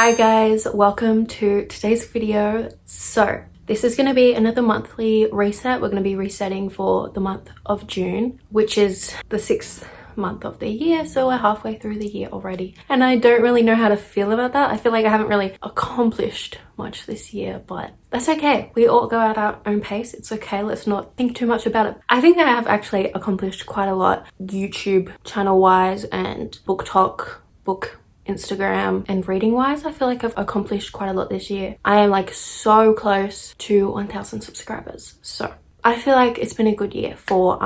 Hi guys, welcome to today's video. So this is going to be another monthly reset. We're going to be resetting for the month of June, which is the 6th month of the year, so we're halfway through the year already, and I don't really know how to feel about that. I feel like I haven't really accomplished much this year, but that's okay. We all go at our own pace. It's okay. Let's not think too much about it. I think I have actually accomplished quite a lot YouTube channel wise and booktok, Instagram, and reading wise. I feel like I've accomplished quite a lot this year. I am like so close to 1,000 subscribers, so I feel like it's been a good year for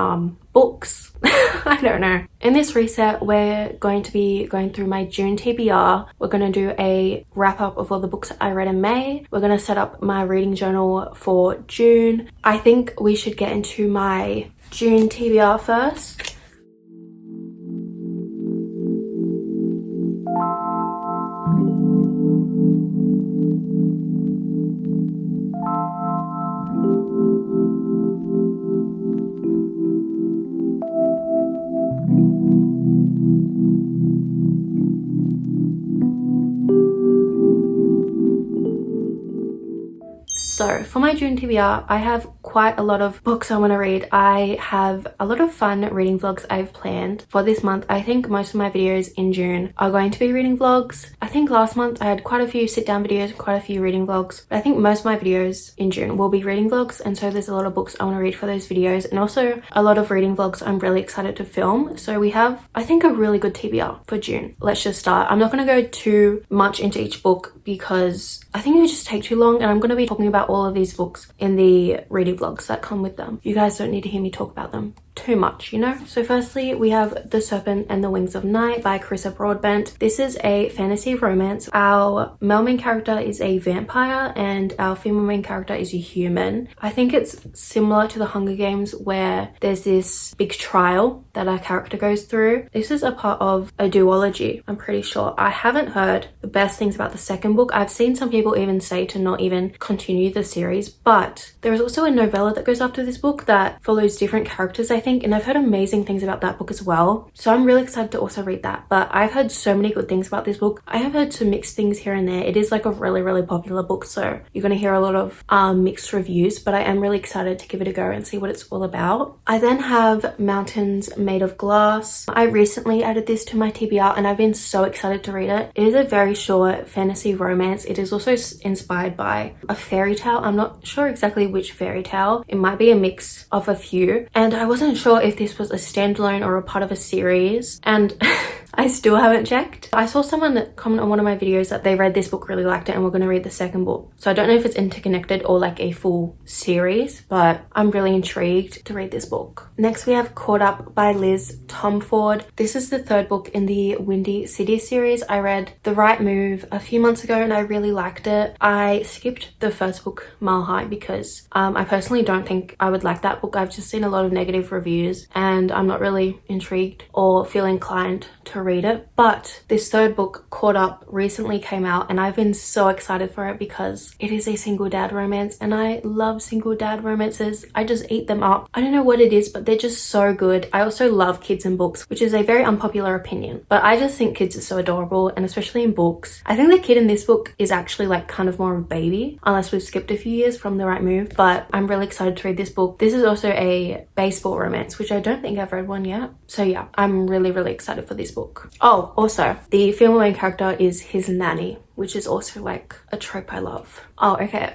books. I don't know. In this reset, we're going to be going through my June TBR. We're going to do a wrap up of all the books that I read in May. We're going to set up my reading journal for June. I think we should get into my June TBR first. So for my June TBR, I have quite a lot of books I want to read. I have a lot of fun reading vlogs I've planned for this month. I think most of my videos in June are going to be reading vlogs. I think last month I had quite a few sit down videos, quite a few reading vlogs. But I think most of my videos in June will be reading vlogs, and so there's a lot of books I want to read for those videos, and also a lot of reading vlogs I'm really excited to film. So we have, I think, a really good TBR for June. Let's just start. I'm not going to go too much into each book because I think it would just take too long, and I'm going to be talking about all of these books in the reading vlogs that come with them. You guys don't need to hear me talk about them too much, you know? So firstly, we have The Serpent and the Wings of Night by Carissa Broadbent. This is a fantasy romance. Our male main character is a vampire and our female main character is a human. I think it's similar to The Hunger Games, where there's this big trial that our character goes through. This is a part of a duology, I'm pretty sure. I haven't heard the best things about the second book. I've seen some people even say to not even continue the series, but there is also a novella that goes after this book that follows different characters, I think, and I've heard amazing things about that book as well. So I'm really excited to also read that. But I've heard so many good things about this book. I have heard some mixed things here and there. It is like a really popular book, so you're going to hear a lot of mixed reviews, but I am really excited to give it a go and see what it's all about. I then have Mountains Made of Glass. I recently added this to my TBR and I've been so excited to read it. It is a very short fantasy romance. It is also inspired by a fairy tale. I'm not sure exactly which fairy tale. It might be a mix of a few, and I wasn't sure if this was a standalone or a part of a series, and I still haven't checked. I saw someone that comment on one of my videos that they read this book, really liked it, and we're going to read the second book. So I don't know if it's interconnected or like a full series, but I'm really intrigued to read this book. Next we have Caught Up by Liz Tomford. This is the third book in the Windy City series. I read The Right Move a few months ago and I really liked it. I skipped the first book, Mile High, because I personally don't think I would like that book. I've just seen a lot of negative reviews and I'm not really intrigued or feel inclined to read it. But this third book, Caught Up, recently came out and I've been so excited for it because it is a single dad romance and I love single dad romances. I just eat them up. I don't know what it is, but they're just so good. I also love kids in books, which is a very unpopular opinion, but I just think kids are so adorable, and especially in books. I think the kid in this book is actually like kind of more of a baby, unless we've skipped a few years from The Right Move, but I'm really excited to read this book. This is also a baseball romance, which I don't think I've read one yet. So yeah, I'm really excited for this book. Oh, also, the female main character is his nanny, which is also like a trope I love. Oh, okay.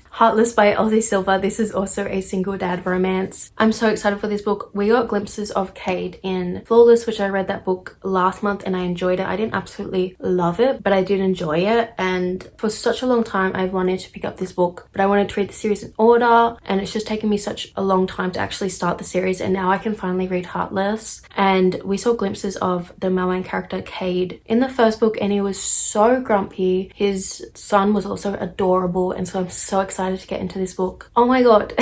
Heartless by Elsie Silver. This is also a single dad romance. I'm so excited for this book. We got glimpses of Cade in Flawless, which I read that book last month and I enjoyed it. I didn't absolutely love it, but I did enjoy it. And for such a long time, I've wanted to pick up this book, but I wanted to read the series in order. And it's just taken me such a long time to actually start the series. And now I can finally read Heartless. And we saw glimpses of the male main character, Cade, in the first book. And he was so grumpy. His son was also adorable. And so I'm so excited to get into this book. Oh my god.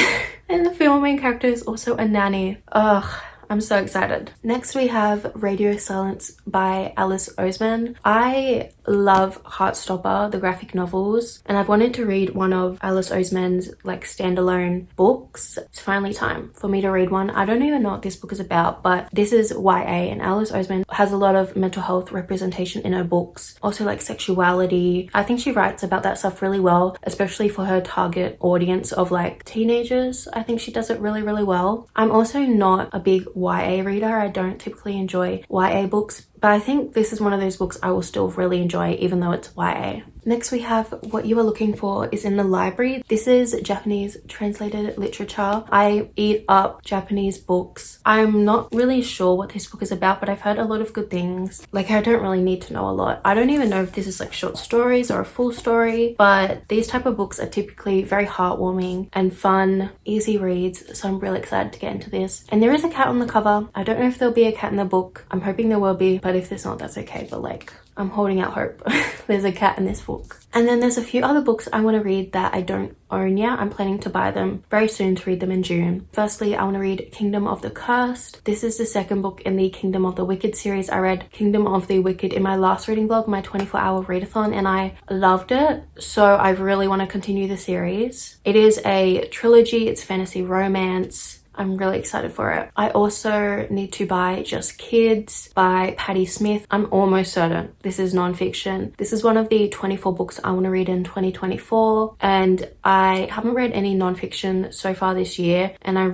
And the female main character is also a nanny. Ugh, I'm so excited. Next we have Radio Silence by Alice Oseman. I love Heartstopper, the graphic novels, and I've wanted to read one of Alice Oseman's like standalone books. It's finally time for me to read one. I don't even know what this book is about, but this is YA, and Alice Oseman has a lot of mental health representation in her books, also like sexuality. I think she writes about that stuff really well, especially for her target audience of like teenagers. I think she does it really, really well. I'm also not a big YA reader. I don't typically enjoy YA books, but I think this is one of those books I will still really enjoy even though it's YA. Next we have What You Are Looking For Is in the Library. This is Japanese translated literature. I eat up Japanese books. I'm not really sure what this book is about, but I've heard a lot of good things. Like, I don't really need to know a lot. I don't even know if this is like short stories or a full story, but these type of books are typically very heartwarming and fun, easy reads, so I'm really excited to get into this. And there is a cat on the cover. I don't know if there'll be a cat in the book. I'm hoping there will be, but if there's not, that's okay. But like, I'm holding out hope. There's a cat in this book. And then there's a few other books I want to read that I don't own yet. I'm planning to buy them very soon to read them in June. Firstly, I want to read Kingdom of the Cursed. This is the second book in the Kingdom of the Wicked series. I read Kingdom of the Wicked in my last reading vlog, my 24-hour readathon, and I loved it. So I really want to continue the series. It is a trilogy. It's fantasy romance. I'm really excited for it. I also need to buy Just Kids by Patti Smith. I'm almost certain this is non-fiction. This is one of the 24 books I want to read in 2024, and I haven't read any non-fiction so far this year, and I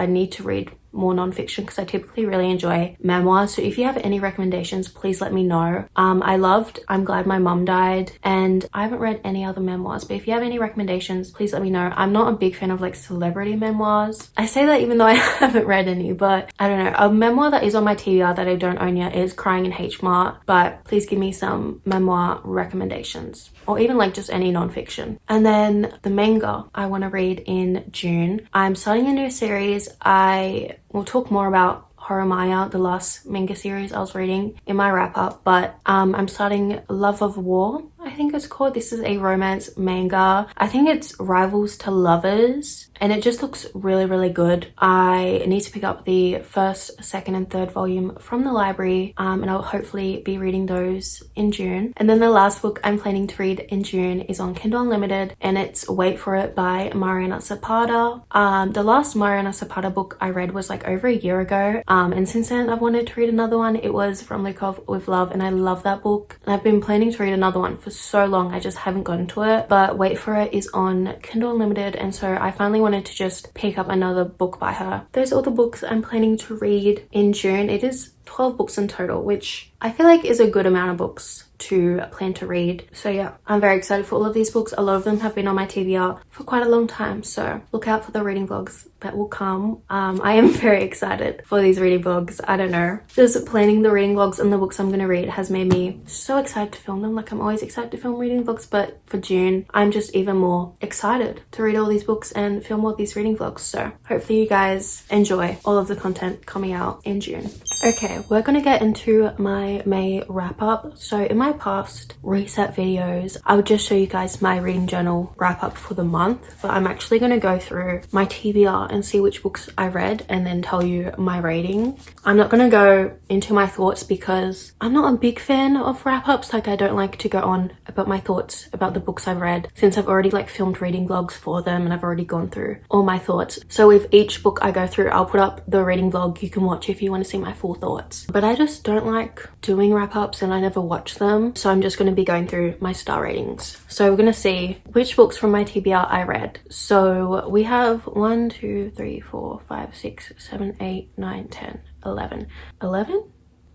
need to read more non-fiction because I typically really enjoy memoirs. So if you have any recommendations, please let me know. I loved I'm Glad My Mum Died, and I haven't read any other memoirs, but if you have any recommendations, please let me know. I'm not a big fan of like celebrity memoirs. I say that even though I haven't read any, but I don't know. A memoir that is on my TBR that I don't own yet is Crying in H Mart, but please give me some memoir recommendations, or even like just any non-fiction. And then the manga I want to read in June. I'm starting a new series. I will talk more about Horimiya, the last manga series I was reading, in my wrap up, but I'm starting Love of War, I think it's called. This is a romance manga. I think it's rivals to Lovers, and it just looks really, really good. I need to pick up the first, second and third volume from the library, and I'll hopefully be reading those in June. And then the last book I'm planning to read in June is on Kindle Unlimited, and it's Wait For It by Mariana Zapata. The last Mariana Zapata book I read was like over a year ago, and since then I've wanted to read another one. It was From Lukov with Love, and I love that book, and I've been planning to read another one for so long. I just haven't gotten to it, but Wait For It is on Kindle Unlimited, and so I finally wanted to just pick up another book by her. Those are all the books I'm planning to read in June. It is 12 books in total, which I feel like is a good amount of books to plan to read. So yeah, I'm very excited for all of these books. A lot of them have been on my TBR for quite a long time, so look out for the reading vlogs that will come. I am very excited for these reading vlogs. I don't know, just planning the reading vlogs and the books I'm gonna read has made me so excited to film them. Like, I'm always excited to film reading vlogs, but for June I'm just even more excited to read all these books and film all these reading vlogs. So hopefully you guys enjoy all of the content coming out in June. Okay, we're gonna get into my May wrap up. So in my past reset videos, I would just show you guys my reading journal wrap up for the month, but I'm actually gonna go through my TBR and see which books I read and then tell you my rating. I'm not gonna go into my thoughts because I'm not a big fan of wrap ups. Like, I don't like to go on about my thoughts about the books I've read, since I've already like filmed reading vlogs for them and I've already gone through all my thoughts. So with each book I go through, I'll put up the reading vlog you can watch if you want to see my full thoughts. But I just don't like doing wrap ups and I never watch them, so I'm just going to be going through my star ratings. So we're going to see which books from my TBR I read. So we have 1 2 3 4 5 6 7 8 9 10 11 11.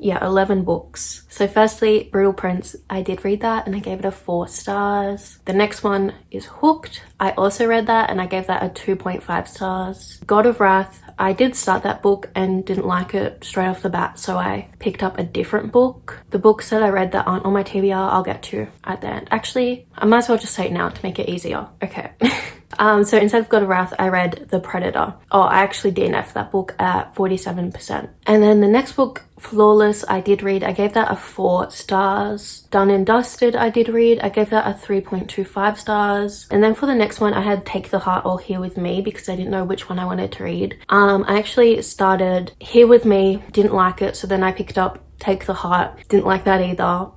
Yeah, 11 books. So firstly, Brutal Prince, I did read that and I gave it a 4 stars. The next one is Hooked. I also read that and I gave that a 2.5 stars. God of Wrath, I did start that book and didn't like it straight off the bat, so I picked up a different book. The books that I read that aren't on my TBR, I'll get to at the end. Actually, I might as well just say it now to make it easier. Okay. So instead of God of Wrath, I read The Predator. Oh, I actually DNF'd that book at 47%. And then the next book, Flawless, I did read. I gave that a 4 stars. Done and Dusted, I did read. I gave that a 3.25 stars. And then for the next one, I had Take the Heart or Here With Me because I didn't know which one I wanted to read. I actually started Here With Me, didn't like it, so then I picked up Take the Heart. Didn't like that either.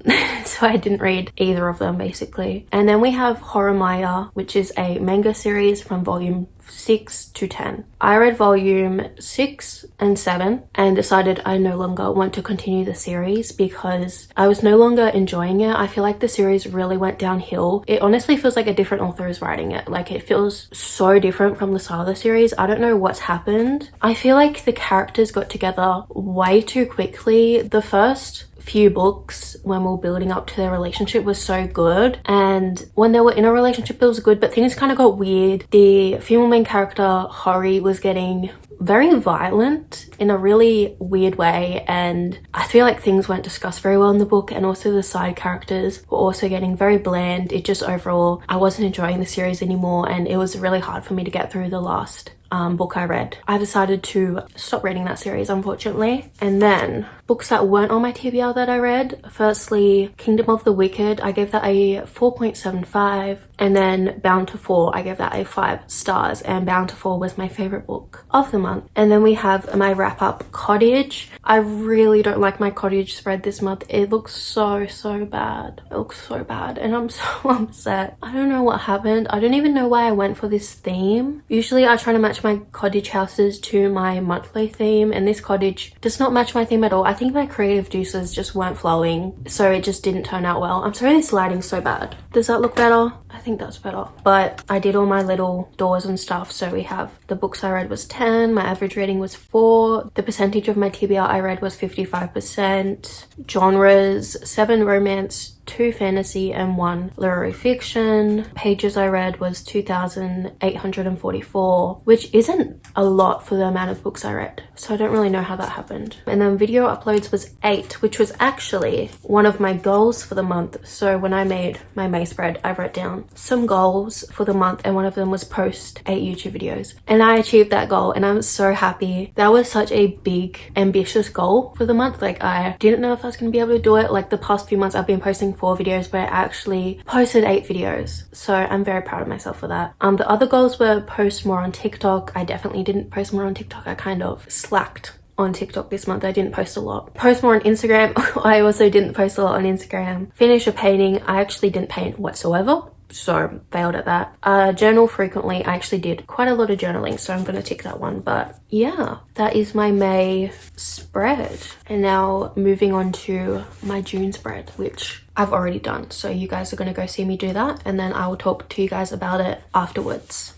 So I didn't read either of them basically. And then we have Horimiya, which is a manga series from volume 6 to 10. I read volume 6 and 7 and decided I no longer want to continue the series because I was no longer enjoying it. I feel like the series really went downhill. It honestly feels like a different author is writing it. Like, it feels so different from the start of the series. I don't know what's happened. I feel like the characters got together way too quickly. The first few books when we were building up to their relationship was so good, and when they were in a relationship it was good, but things kind of got weird. The female main character Hori was getting very violent in a really weird way, and I feel like things weren't discussed very well in the book, and also the side characters were also getting very bland. It just overall, I wasn't enjoying the series anymore, and it was really hard for me to get through the last book I read. I decided to stop reading that series, unfortunately. And then books that weren't on my TBR that I read. Firstly, Kingdom of the Wicked. I gave that a 4.75. And then Bountiful, I gave that a 5 stars. And Bountiful was my favorite book of the month. And then we have my wrap up, Cottage. I really don't like my Cottage spread this month. It looks so bad. It looks so bad. And I'm so upset. I don't know what happened. I don't even know why I went for this theme. Usually I try to match my cottage houses to my monthly theme, and this cottage does not match my theme at all. I think my creative juices just weren't flowing, so it just didn't turn out well. I'm sorry this lighting's so bad. Does that look better? I think that's better. But I did all my little doors and stuff. So we have the books I read was 10, my average rating was 4, the percentage of my TBR I read was 55%, genres 7 romance, 2 fantasy and 1 literary fiction. Pages I read was 2,844, which isn't a lot for the amount of books I read. So I don't really know how that happened. And then video uploads was 8, which was actually one of my goals for the month. So when I made my May spread, I wrote down some goals for the month, and one of them was post 8 YouTube videos. And I achieved that goal, and I'm so happy. That was such a big, ambitious goal for the month. Like, I didn't know if I was going to be able to do it. Like, the past few months I've been posting 4 videos, but I actually posted 8 videos. So I'm very proud of myself for that. The other goals were post more on TikTok. I definitely didn't post more on TikTok. I kind of slacked on TikTok this month. I didn't post a lot. Post more on Instagram. I also didn't post a lot on Instagram. Finish a painting. I actually didn't paint whatsoever, so failed at that. Journal frequently. I actually did quite a lot of journaling, so I'm gonna tick that one. But yeah, that is my May spread. And now moving on to my June spread, which I've already done. So you guys are gonna go see me do that, and then I will talk to you guys about it afterwards.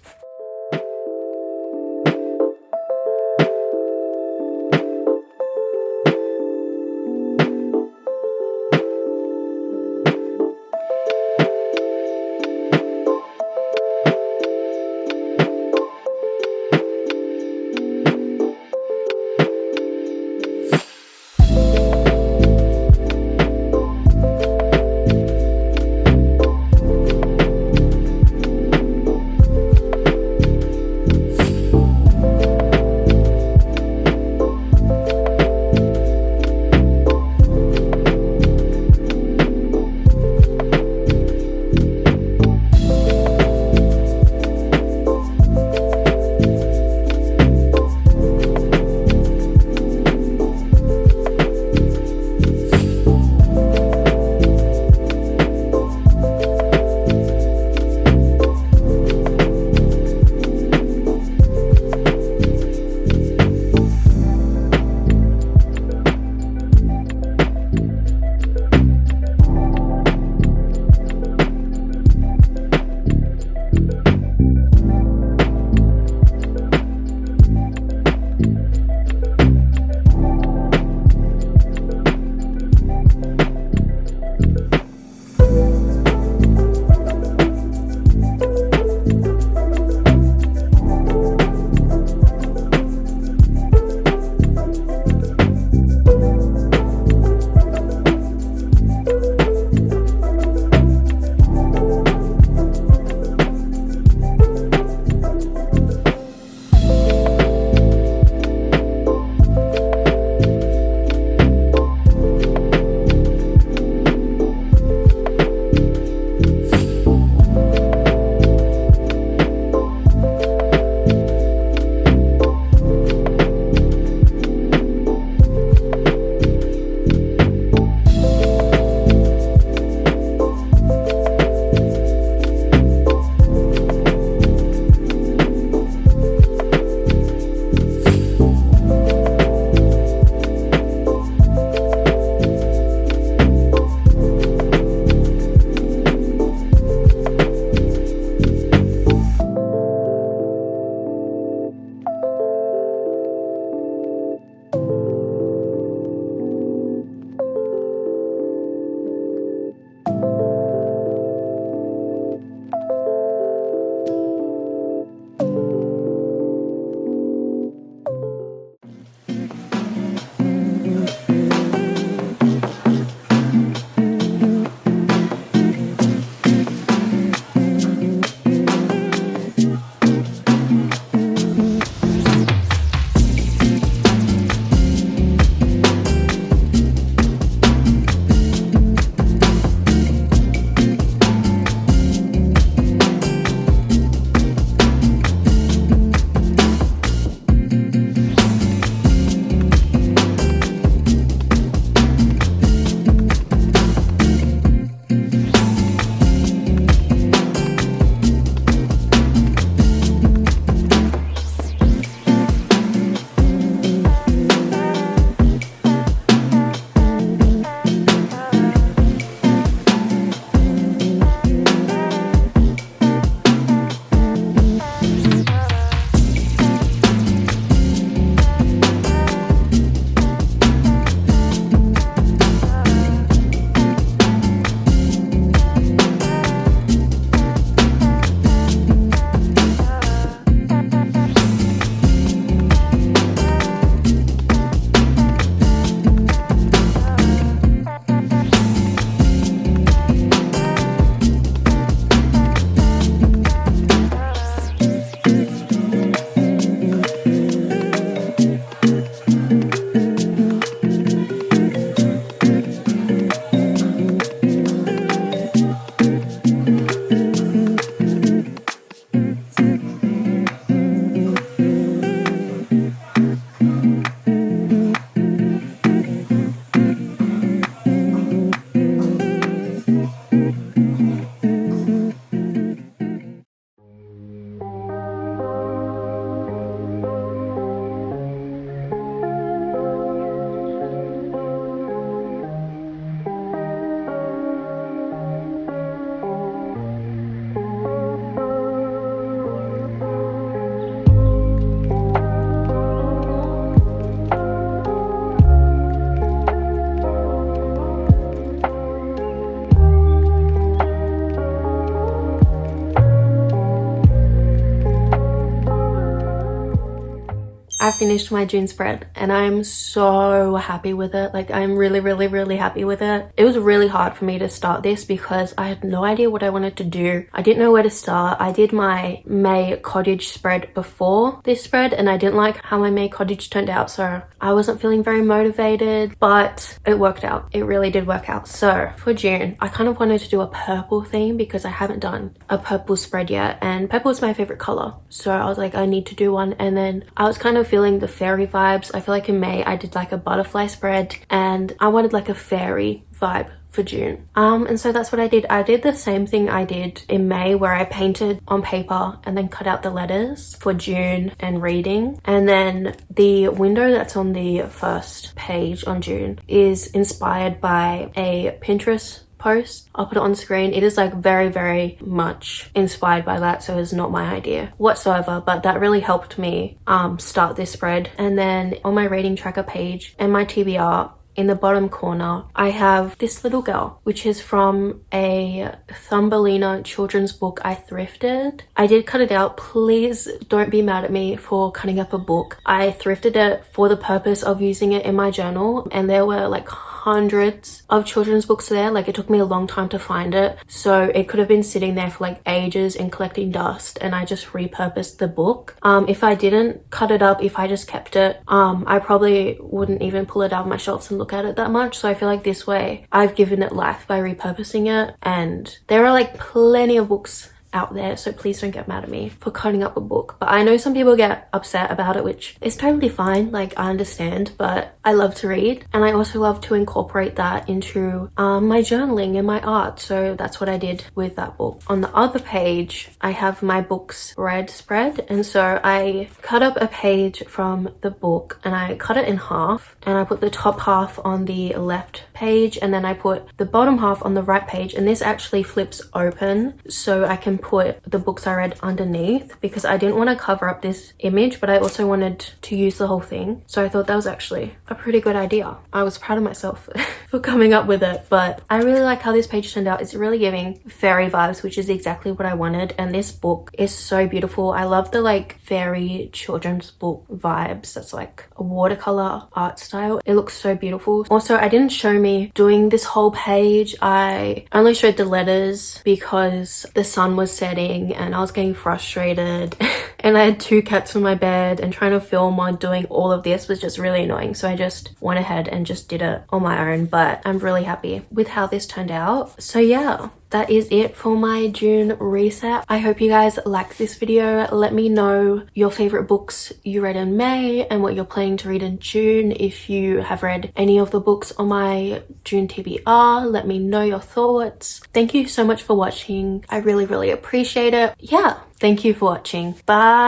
I finished my June spread and I'm so happy with it. Like, I'm really happy with it. It was really hard for me to start this because I had no idea what I wanted to do. I didn't know where to start. I did my May cottage spread before this spread and I didn't like how my May cottage turned out, so I wasn't feeling very motivated, but it worked out. It really did work out. So for June, I kind of wanted to do a purple theme because I haven't done a purple spread yet, and purple is my favorite color. So I was like, I need to do one. And then I was kind of feeling the fairy vibes. I feel like in May I did like a butterfly spread and I wanted like a fairy vibe for June. And so that's what I did. I did the same thing I did in May where I painted on paper and then cut out the letters for June and reading. And then the window that's on the first page on June is inspired by a Pinterest post. I'll put it on screen. It is like very much inspired by that, so it's not my idea whatsoever, but that really helped me start this spread. And then on my reading tracker page and my TBR, in the bottom corner, I have this little girl, which is from a Thumbelina children's book I thrifted. I did cut it out. Please don't be mad at me for cutting up a book. I thrifted it for the purpose of using it in my journal, and there were like hundreds of children's books there. Like, it took me a long time to find it, so it could have been sitting there for like ages and collecting dust, and I just repurposed the book. If I didn't cut it up, if I just kept it, I probably wouldn't even pull it out of my shelves and look at it that much. So I feel like this way I've given it life by repurposing it, and there are like plenty of books out there, so please don't get mad at me for cutting up a book. But I know some people get upset about it, which is totally fine. Like, I understand, but I love to read and I also love to incorporate that into my journaling and my art, so that's what I did with that book. On the other page I have my books read spread, and so I cut up a page from the book and I cut it in half, and I put the top half on the left page and then I put the bottom half on the right page, and this actually flips open so I can put the books I read underneath, because I didn't want to cover up this image but I also wanted to use the whole thing. So I thought that was actually a pretty good idea. I was proud of myself for coming up with it, but I really like how this page turned out. It's really giving fairy vibes, which is exactly what I wanted, and this book is so beautiful. I love the like fairy children's book vibes. That's like a watercolor art style. It looks so beautiful. Also, I didn't show me doing this whole page. I only showed the letters because the sun was setting and I was getting frustrated and I had two cats on my bed, and trying to film while doing all of this was just really annoying, so I just went ahead and just did it on my own. But I'm really happy with how this turned out. So yeah, that is it for my June reset. I hope you guys liked this video. Let me know your favorite books you read in May and what you're planning to read in June. If you have read any of the books on my June TBR, let me know your thoughts. Thank you so much for watching. I really appreciate it. Yeah, thank you for watching. Bye.